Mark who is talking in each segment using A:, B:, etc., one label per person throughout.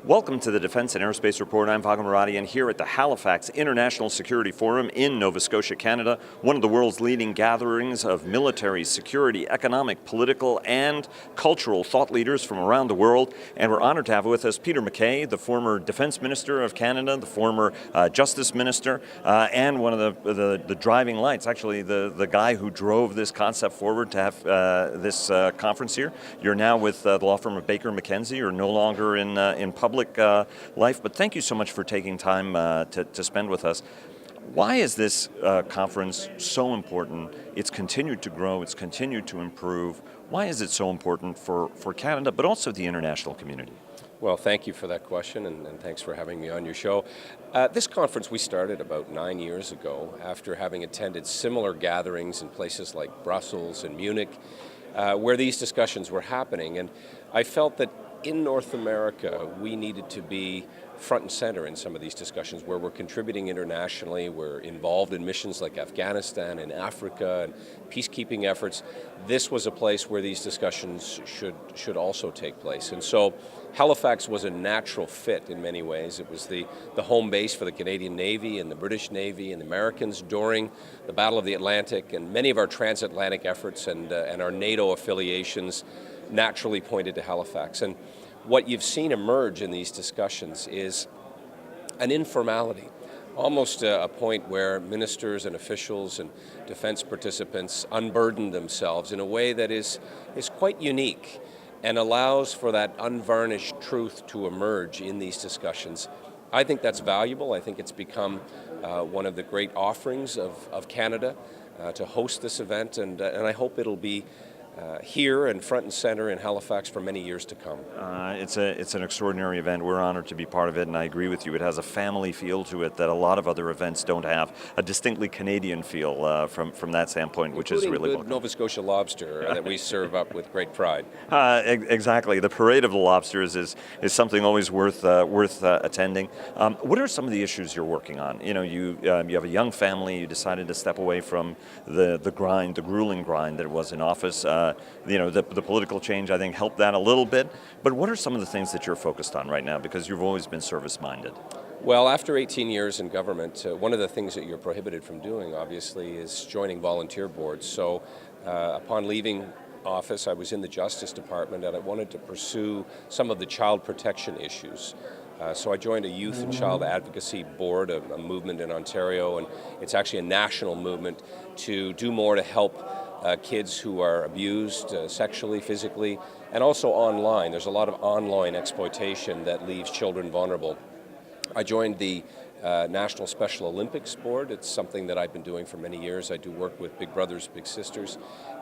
A: Welcome to the Defense Aerospace Report. I'm Vago Muradian here at the Halifax International Security Forum in Nova Scotia, Canada, one of the world's leading gatherings of military, security, economic, political, and cultural thought leaders from around the world. And we're honored to have with us Peter MacKay, the former Defense Minister of Canada, the former Justice Minister, and one of the driving lights, actually the guy who drove this concept forward to have this conference here. You're now with the law firm of Baker McKenzie. You're no longer in public life, but thank you so much for taking time to spend with us. Why is this conference so important? It's continued to grow, it's continued to improve. Why is it so important for Canada, but also the international community?
B: Well, thank you for that question, and thanks for having me on your show. This conference we started about 9 years ago after having attended similar gatherings in places like Brussels and Munich, where these discussions were happening. And I felt that in North America, we needed to be front and center in some of these discussions where we're contributing internationally, we're involved in missions like Afghanistan and Africa and peacekeeping efforts. This was a place where these discussions should also take place. And so Halifax was a natural fit in many ways. It was the home base for the Canadian Navy and the British Navy and the Americans during the Battle of the Atlantic, and many of our transatlantic efforts and our NATO affiliations naturally pointed to Halifax. And what you've seen emerge in these discussions is an informality, almost a point where ministers and officials and defense participants unburden themselves in a way that is quite unique and allows for that unvarnished truth to emerge in these discussions. I think that's valuable. I think it's become one of the great offerings of Canada to host this event, and I hope it'll be here and front and center in Halifax for many years to come.
A: It's an extraordinary event. We're honored to be part of it, and I agree with you. It has a family feel to it that a lot of other events don't have. A distinctly Canadian feel from that standpoint, which is really welcome.
B: Nova Scotia lobster that we serve up with great pride.
A: Exactly. The Parade of the Lobsters is something always worth attending. What are some of the issues you're working on? You know, you have a young family. You decided to step away from the grind, the grueling grind that it was in office. The political change, I think, helped that a little bit. But what are some of the things that you're focused on right now? Because you've always been service-minded.
B: Well, after 18 years in government, one of the things that you're prohibited from doing, obviously, is joining volunteer boards. So upon leaving office, I was in the Justice Department, and I wanted to pursue some of the child protection issues. So I joined a youth and child advocacy board, a movement in Ontario, and it's actually a national movement to do more to help kids who are abused sexually, physically, and also online. There's a lot of online exploitation that leaves children vulnerable. I joined the National Special Olympics Board. It's something that I've been doing for many years. I do work with Big Brothers Big Sisters.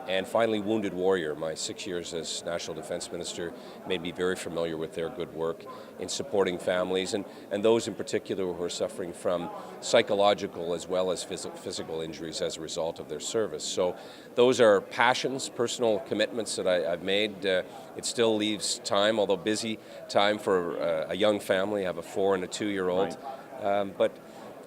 B: And finally, Wounded Warrior. My 6 years as National Defense Minister made me very familiar with their good work in supporting families and those in particular who are suffering from psychological as well as physical injuries as a result of their service. So those are passions, personal commitments that I've made. It still leaves time, although busy time, for a young family. I have a 4- and a 2-year-old. Right. But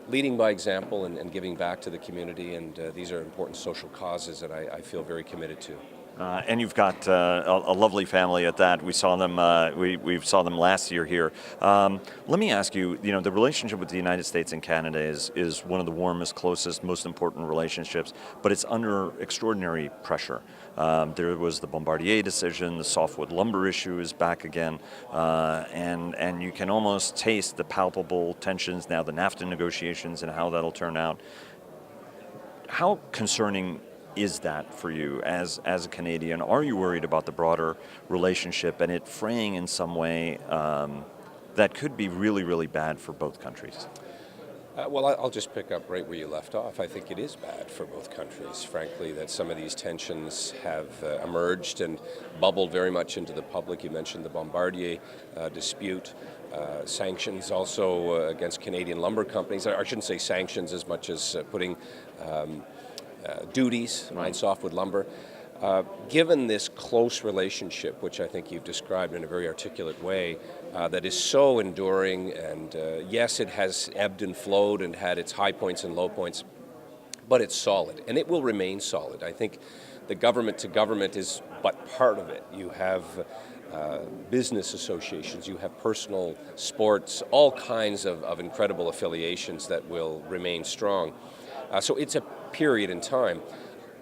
B: leading by example and giving back to the community, and these are important social causes that I feel very committed to.
A: And you've got a lovely family at that. We saw them. We saw them last year here. Let me ask you. You know, the relationship with the United States and Canada is one of the warmest, closest, most important relationships. But it's under extraordinary pressure. There was the Bombardier decision. The softwood lumber issue is back again, and you can almost taste the palpable tensions now. The NAFTA negotiations and how that'll turn out. How concerning is that for you as a Canadian? Are you worried about the broader relationship and it fraying in some way that could be really, really bad for both countries?
B: Well, I'll just pick up right where you left off. I think it is bad for both countries, frankly, that some of these tensions have emerged and bubbled very much into the public. You mentioned the Bombardier dispute, sanctions also against Canadian lumber companies. I shouldn't say sanctions as much as putting duties on softwood lumber. Given this close relationship, which I think you've described in a very articulate way, that is so enduring, and yes, it has ebbed and flowed and had its high points and low points, but it's solid, and it will remain solid. I think the government to government is but part of it. You have business associations, you have personal sports, all kinds of incredible affiliations that will remain strong. So it's a period in time.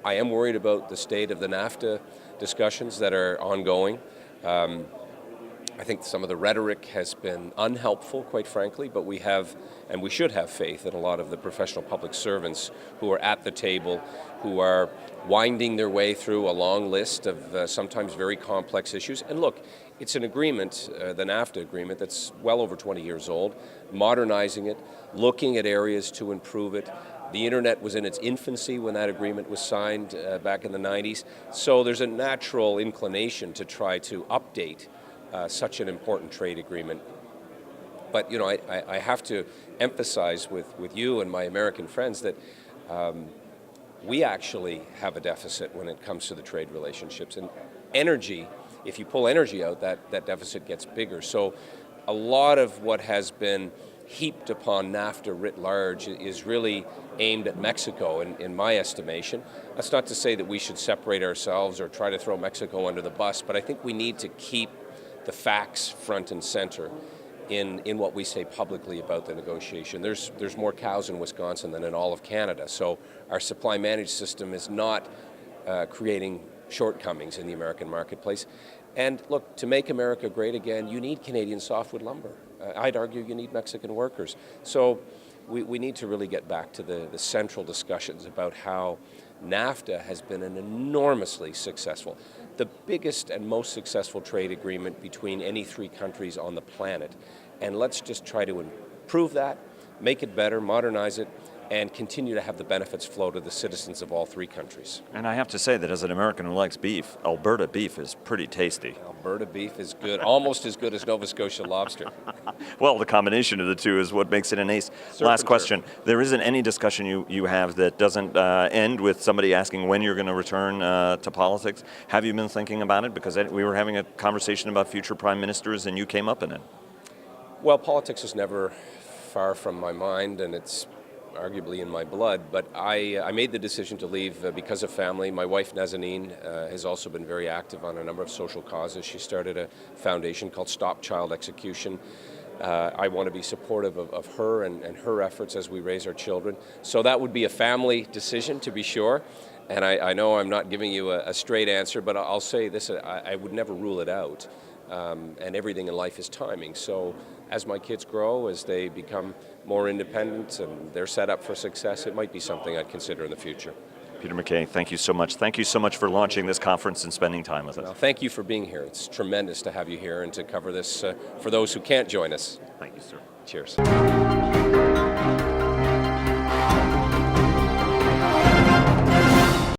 B: I am worried about the state of the NAFTA discussions that are ongoing. I think some of the rhetoric has been unhelpful, quite frankly, but we have, and we should have faith in a lot of the professional public servants who are at the table, who are winding their way through a long list of sometimes very complex issues. And look, it's an agreement, the NAFTA agreement, that's well over 20 years old, modernizing it, looking at areas to improve it. The internet was in its infancy when that agreement was signed back in the 90s, so there's a natural inclination to try to update such an important trade agreement. But you know, I have to emphasize with you and my American friends that we actually have a deficit when it comes to the trade relationships. And energy, if you pull energy out, that deficit gets bigger. So a lot of what has been heaped upon NAFTA writ large is really aimed at Mexico, in my estimation. That's not to say that we should separate ourselves or try to throw Mexico under the bus, but I think we need to keep the facts front and center in what we say publicly about the negotiation. There's more cows in Wisconsin than in all of Canada, so our supply managed system is not creating shortcomings in the American marketplace. And look, to make America great again, you need Canadian softwood lumber. I'd argue you need Mexican workers. So we need to really get back to the central discussions about how NAFTA has been an enormously successful, the biggest and most successful trade agreement between any three countries on the planet. And let's just try to improve that, make it better, modernize it, and continue to have the benefits flow to the citizens of all three countries.
A: And I have to say that as an American who likes beef, Alberta beef is pretty tasty.
B: Alberta beef is good, almost as good as Nova Scotia lobster.
A: Well, the combination of the two is what makes it an ace. Last question. There isn't any discussion you have that doesn't end with somebody asking when you're going to return to politics. Have you been thinking about it? Because we were having a conversation about future prime ministers and you came up in it.
B: Well, politics is never far from my mind, and it's arguably in my blood, but I made the decision to leave because of family. My wife, Nazanin, has also been very active on a number of social causes. She started a foundation called Stop Child Execution. I want to be supportive of her and her efforts as we raise our children. So that would be a family decision, to be sure. And I know I'm not giving you a straight answer, but I'll say this, I would never rule it out. And everything in life is timing. So as my kids grow, as they become more independent and they're set up for success, it might be something I'd consider in the future.
A: Peter MacKay, thank you so much. Thank you so much for launching this conference and spending time with us.
B: Well, thank you for being here. It's tremendous to have you here and to cover this for those who can't join us.
A: Thank you, sir.
B: Cheers.